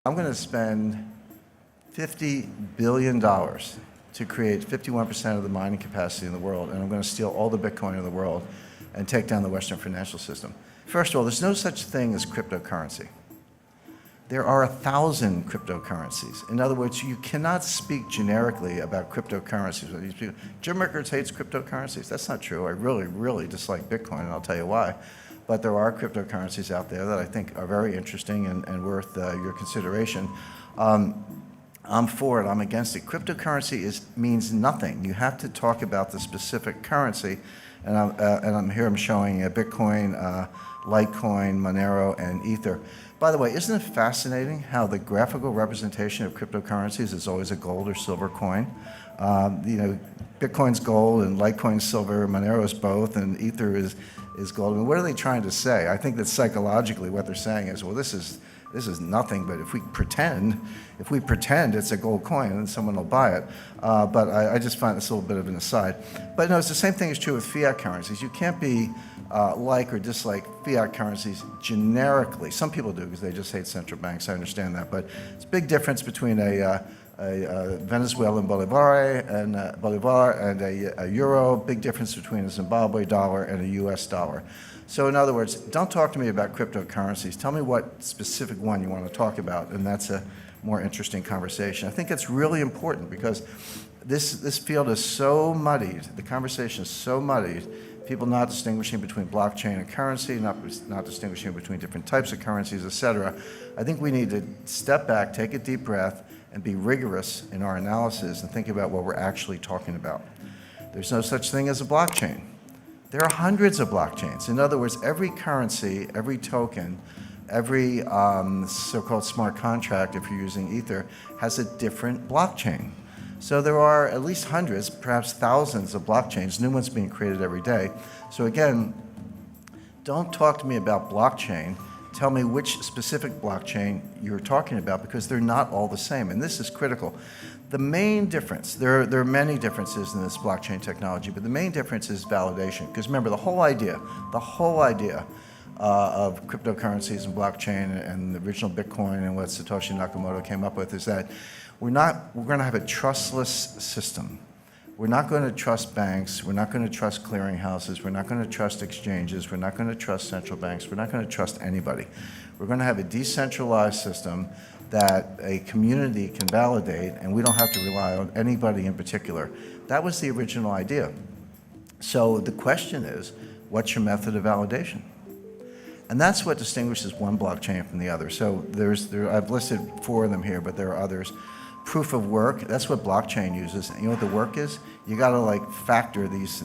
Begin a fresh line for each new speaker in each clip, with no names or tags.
I'm going to spend $50 billion to create 51% of the mining capacity in the world, and I'm going to steal all the Bitcoin in the world and take down the Western financial system. First of all, there's no such thing as cryptocurrency. There are 1,000 cryptocurrencies. In other words, you cannot speak generically about cryptocurrencies. Jim Rickards hates cryptocurrencies. That's not true. I really, really dislike Bitcoin, and I'll tell you why. But there are cryptocurrencies out there that I think are very interesting and worth your consideration. I'm for it. I'm against it. Cryptocurrency means nothing. You have to talk about the specific currency. And I'm showing Bitcoin, Litecoin, Monero, and Ether. By the way, isn't it fascinating how the graphical representation of cryptocurrencies is always a gold or silver coin? Bitcoin's gold and Litecoin's silver, Monero's both, and Ether is gold. I mean, what are they trying to say? I think that psychologically what they're saying is, well, this is nothing, but if we pretend it's a gold coin, then someone will buy it. But I just find this a little bit of an aside. But no, it's the same thing is true with fiat currencies. You can't be like or dislike fiat currencies generically. Some people do because they just hate central banks. I understand that. But it's a big difference between a Venezuelan bolivar and a euro. Big difference between a Zimbabwe dollar and a US dollar. So in other words, don't talk to me about cryptocurrencies. Tell me what specific one you want to talk about, and that's a more interesting conversation. I think it's really important because this field is so muddied, the conversation is so muddied, people not distinguishing between blockchain and currency, not distinguishing between different types of currencies, et cetera. I think we need to step back, take a deep breath, and be rigorous in our analysis and think about what we're actually talking about. There's no such thing as a blockchain. There are hundreds of blockchains. In other words, every currency, every token, every so-called smart contract, if you're using Ether, has a different blockchain. So there are at least hundreds, perhaps thousands of blockchains, new ones being created every day. So again, don't talk to me about blockchain. Tell me which specific blockchain you're talking about, because they're not all the same, and this is critical. The main difference, there are many differences in this blockchain technology, but the main difference is validation. Because remember, the whole idea of cryptocurrencies and blockchain and the original Bitcoin and what Satoshi Nakamoto came up with is that we're going to have a trustless system. We're not going to trust banks. We're not going to trust clearinghouses. We're not going to trust exchanges. We're not going to trust central banks. We're not going to trust anybody. We're going to have a decentralized system that a community can validate, and we don't have to rely on anybody in particular. That was the original idea. So the question is, what's your method of validation? And that's what distinguishes one blockchain from the other. So I've listed 4 of them here, but there are others. Proof of work, that's what blockchain uses. And you know what the work is? You gotta factor these,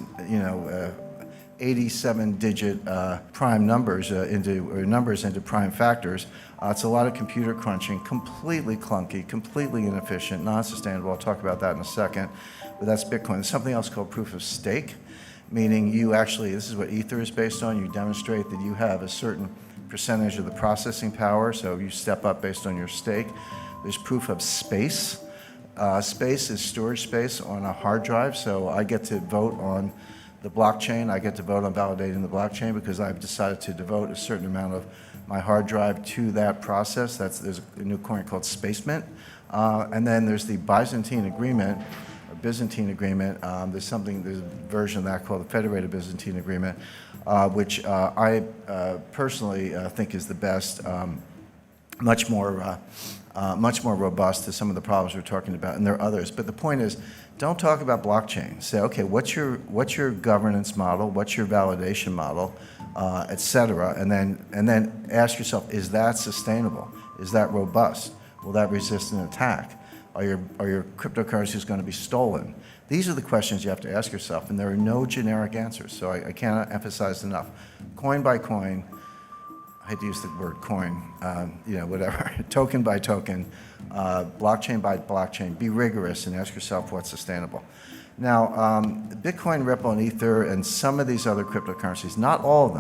87-digit prime numbers into prime factors. It's a lot of computer crunching, completely clunky, completely inefficient, non-sustainable. I'll talk about that in a second, but that's Bitcoin. There's something else called proof of stake, meaning this is what Ether is based on. You demonstrate that you have a certain percentage of the processing power, so you step up based on your stake. There's proof of space. Space is storage space on a hard drive, so I get to vote on the blockchain. I get to vote on validating the blockchain because I've decided to devote a certain amount of my hard drive to that process. There's a new coin called Space Mint. And then there's the Byzantine Agreement, or Byzantine Agreement. There's a version of that called the Federated Byzantine Agreement, which I personally think is the best, much more robust to some of the problems we're talking about, and there are others. But the point is, don't talk about blockchain. Say, okay, what's your governance model? What's your validation model, et cetera? And then ask yourself, is that sustainable? Is that robust? Will that resist an attack? Are your cryptocurrencies going to be stolen? These are the questions you have to ask yourself, and there are no generic answers. So I cannot emphasize enough. Coin by coin. I hate to use the word coin, whatever, token by token, blockchain by blockchain. Be rigorous and ask yourself what's sustainable. Now, Bitcoin, Ripple, and Ether, and some of these other cryptocurrencies, not all of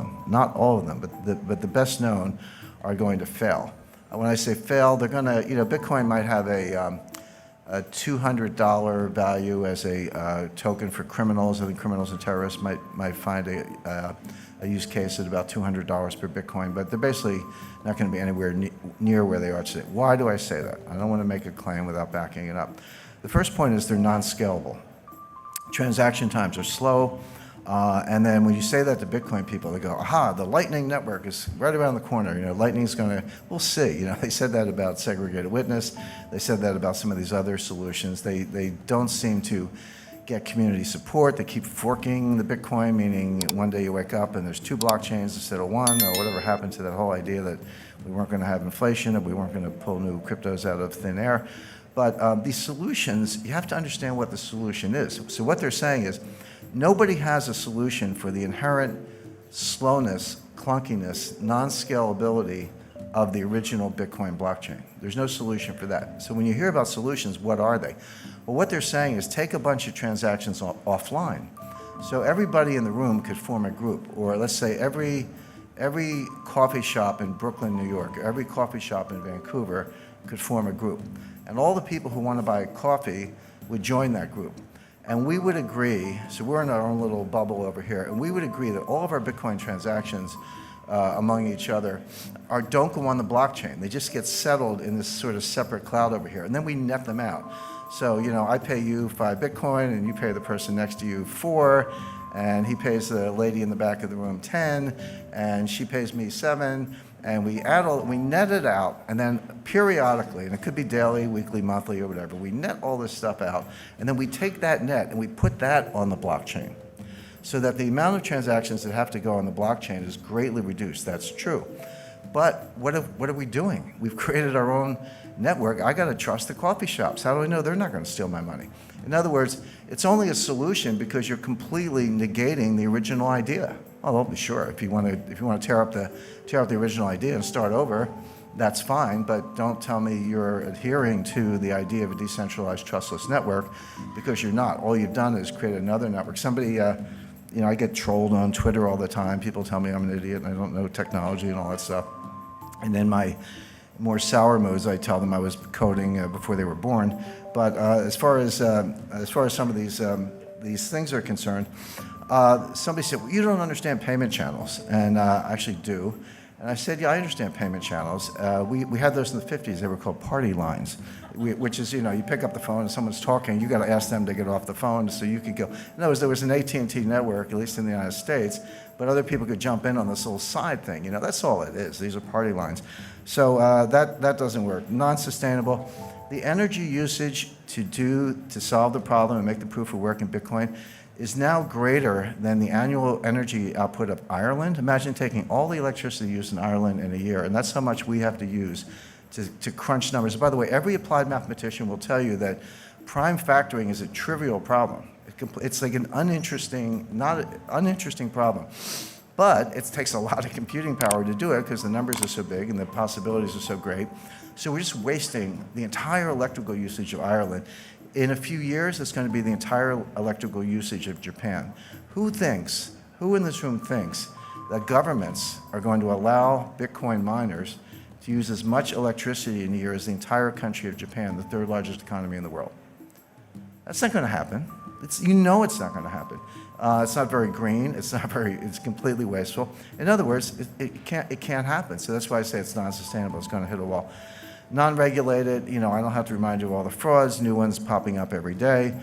them, but the best known are going to fail. When I say fail, they're going to, Bitcoin might have a $200 value as a token for criminals. I think criminals and terrorists might find a use case at about $200 per Bitcoin, but they're basically not going to be anywhere near where they are today. Why do I say that? I don't want to make a claim without backing it up. The first point is they're non-scalable. Transaction times are slow, and then when you say that to Bitcoin people, they go, aha, the Lightning Network is right around the corner. Lightning's going to, we'll see. They said that about segregated witness. They said that about some of these other solutions. They don't seem to get community support. They keep forking the Bitcoin, meaning one day you wake up and there's 2 blockchains instead of 1, or whatever happened to that whole idea that we weren't going to have inflation and we weren't going to pull new cryptos out of thin air. But these solutions, you have to understand what the solution is. So what they're saying is nobody has a solution for the inherent slowness, clunkiness, non-scalability of the original Bitcoin blockchain. There's no solution for that. So when you hear about solutions, what are they? Well, what they're saying is take a bunch of transactions offline. So everybody in the room could form a group, or let's say every coffee shop in Brooklyn, New York, every coffee shop in Vancouver could form a group. And all the people who want to buy coffee would join that group. And we would agree, so we're in our own little bubble over here, and we would agree that all of our Bitcoin transactions among each other don't go on the blockchain. They just get settled in this sort of separate cloud over here, and then we net them out. So, I pay you 5 Bitcoin, and you pay the person next to you 4, and he pays the lady in the back of the room 10, and she pays me 7, and we net it out, and then periodically, and it could be daily, weekly, monthly, or whatever, we net all this stuff out, and then we take that net and we put that on the blockchain, so that the amount of transactions that have to go on the blockchain is greatly reduced. That's true. But what are we doing? We've created our own network. I got to trust the coffee shops. How do I know they're not going to steal my money? In other words, it's only a solution because you're completely negating the original idea. Well, sure, if you want to tear up the original idea and start over, that's fine, but don't tell me you're adhering to the idea of a decentralized trustless network, because you're not. All you've done is create another network. Somebody, I get trolled on Twitter all the time. People tell me I'm an idiot and I don't know technology and all that stuff. And then my more sour moods, I tell them I was coding before they were born. But as far as some of these things are concerned, somebody said, well, you don't understand payment channels, and I actually do. And I said, yeah, I understand payment channels. We had those in the 50s. They were called party lines, which is, you pick up the phone and someone's talking. You got to ask them to get off the phone so you could go. In other words, there was an AT&T network, at least in the United States, but other people could jump in on this little side thing. That's all it is. These are party lines. So that doesn't work. Non-sustainable. The energy usage to solve the problem and make the proof of work in Bitcoin is now greater than the annual energy output of Ireland. Imagine taking all the electricity used in Ireland in a year, and that's how much we have to use to crunch numbers. By the way, every applied mathematician will tell you that prime factoring is a trivial problem. It's like an uninteresting problem. But it takes a lot of computing power to do it because the numbers are so big and the possibilities are so great. So we're just wasting the entire electrical usage of Ireland. In a few years, it's going to be the entire electrical usage of Japan. Who in this room thinks that governments are going to allow Bitcoin miners to use as much electricity in a year as the entire country of Japan, the 3rd largest economy in the world? That's not going to happen. It's not going to happen. It's not very green. It's completely wasteful. In other words, it can't happen. So that's why I say it's non-sustainable. It's going to hit a wall. Non-regulated, I don't have to remind you of all the frauds, new ones popping up every day.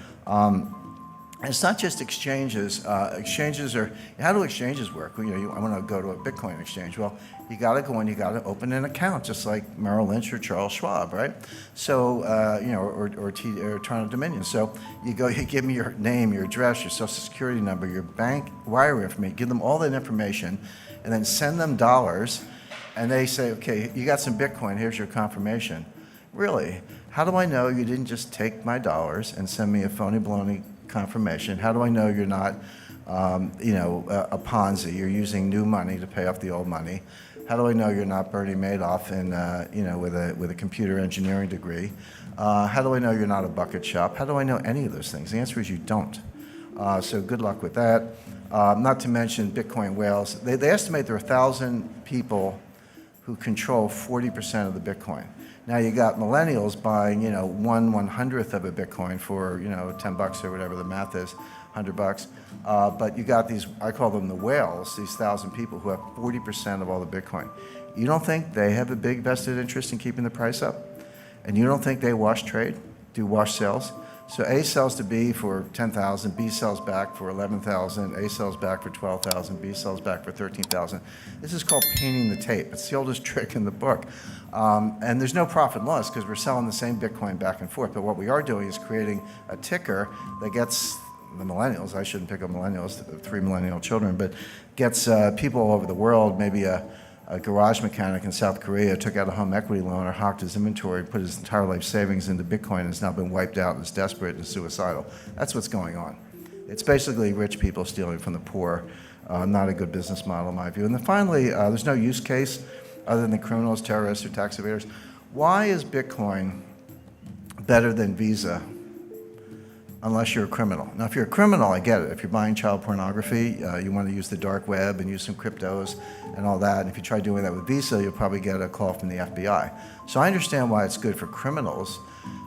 It's not just exchanges. Exchanges are, how do exchanges work? I want to go to a Bitcoin exchange. Well, you got to go in, you got to open an account, just like Merrill Lynch or Charles Schwab, right? So, or Toronto Dominion. So you give me your name, your address, your social security number, your bank wire information, give them all that information, and then send them dollars. And they say, okay, you got some Bitcoin, here's your confirmation. Really? How do I know you didn't just take my dollars and send me a phony baloney confirmation? How do I know you're not, a Ponzi? You're using new money to pay off the old money. How do I know you're not Bernie Madoff with a computer engineering degree? How do I know you're not a bucket shop? How do I know any of those things? The answer is you don't. So good luck with that. Not to mention Bitcoin whales. They estimate there are 1,000 people who control 40% of the Bitcoin. Now you got millennials buying, 1/100th of a Bitcoin for, $10 or whatever the math is. $100. But you got these, I call them the whales, these 1,000 people who have 40% of all the Bitcoin. You don't think they have a big vested interest in keeping the price up? And you don't think they wash trade, do wash sales? So A sells to B for 10,000, B sells back for 11,000, A sells back for 12,000, B sells back for 13,000. This is called painting the tape. It's the oldest trick in the book. And there's no profit and loss because we're selling the same Bitcoin back and forth. But what we are doing is creating a ticker that gets the millennials, I shouldn't pick up millennials, 3 millennial children, but gets people all over the world, maybe a garage mechanic in South Korea took out a home equity loan or hawked his inventory, put his entire life savings into Bitcoin, and has now been wiped out and is desperate and suicidal. That's what's going on. It's basically rich people stealing from the poor. Not a good business model, in my view. And then finally, there's no use case other than criminals, terrorists, or tax evaders. Why is Bitcoin better than Visa unless you're a criminal? Now, if you're a criminal, I get it. If you're buying child pornography, you want to use the dark web and use some cryptos and all that. And if you try doing that with Visa, you'll probably get a call from the FBI. So I understand why it's good for criminals.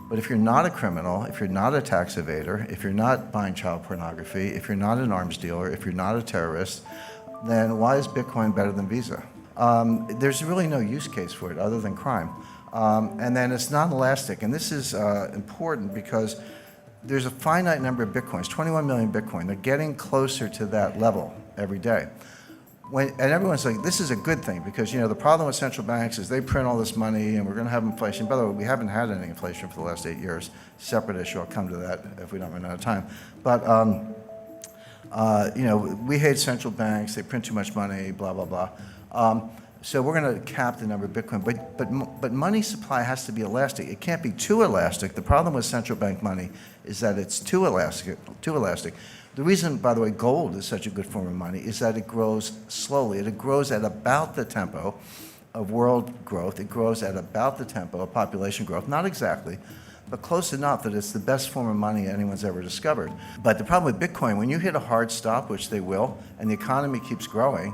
But if you're not a criminal, if you're not a tax evader, if you're not buying child pornography, if you're not an arms dealer, if you're not a terrorist, then why is Bitcoin better than Visa? There's really no use case for it other than crime. And then it's not elastic. And this is important because there's a finite number of Bitcoins, 21 million Bitcoin. They're getting closer to that level every day. And everyone's like, this is a good thing because, you know, the problem with central banks is they print all this money and we're going to have inflation. By the way, we haven't had any inflation for the last 8 years. Separate issue. I'll come to that if we don't run out of time. But, you know, we hate central banks. They print too much money, blah, blah, blah. So we're going to cap the number of Bitcoin. But money supply has to be elastic. It can't be too elastic. The problem with central bank money is that it's too elastic. The reason, by the way, gold is such a good form of money is that it grows slowly. It grows at about the tempo of world growth. It grows at about the tempo of population growth. Not exactly, but close enough that it's the best form of money anyone's ever discovered. But the problem with Bitcoin, when you hit a hard stop, which they will, and the economy keeps growing,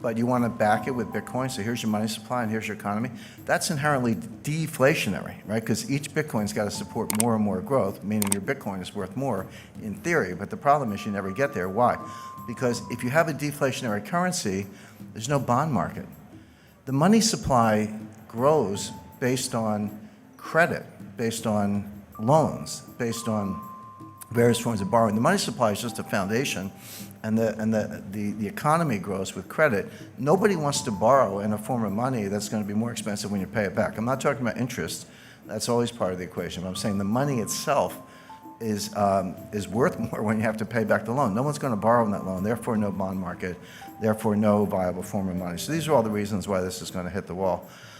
but you want to back it with Bitcoin, so here's your money supply and here's your economy, that's inherently deflationary, right? Because each Bitcoin's got to support more and more growth, meaning your Bitcoin is worth more in theory, but the problem is you never get there. Why? Because if you have a deflationary currency, there's no bond market. The money supply grows based on credit, based on loans, based on various forms of borrowing. The money supply is just a foundation, and the economy grows with credit. Nobody wants to borrow in a form of money that's going to be more expensive when you pay it back. I'm not talking about interest. That's always part of the equation. But I'm saying the money itself is worth more when you have to pay back the loan. No one's going to borrow on that loan, therefore no bond market, therefore no viable form of money. So these are all the reasons why this is going to hit the wall.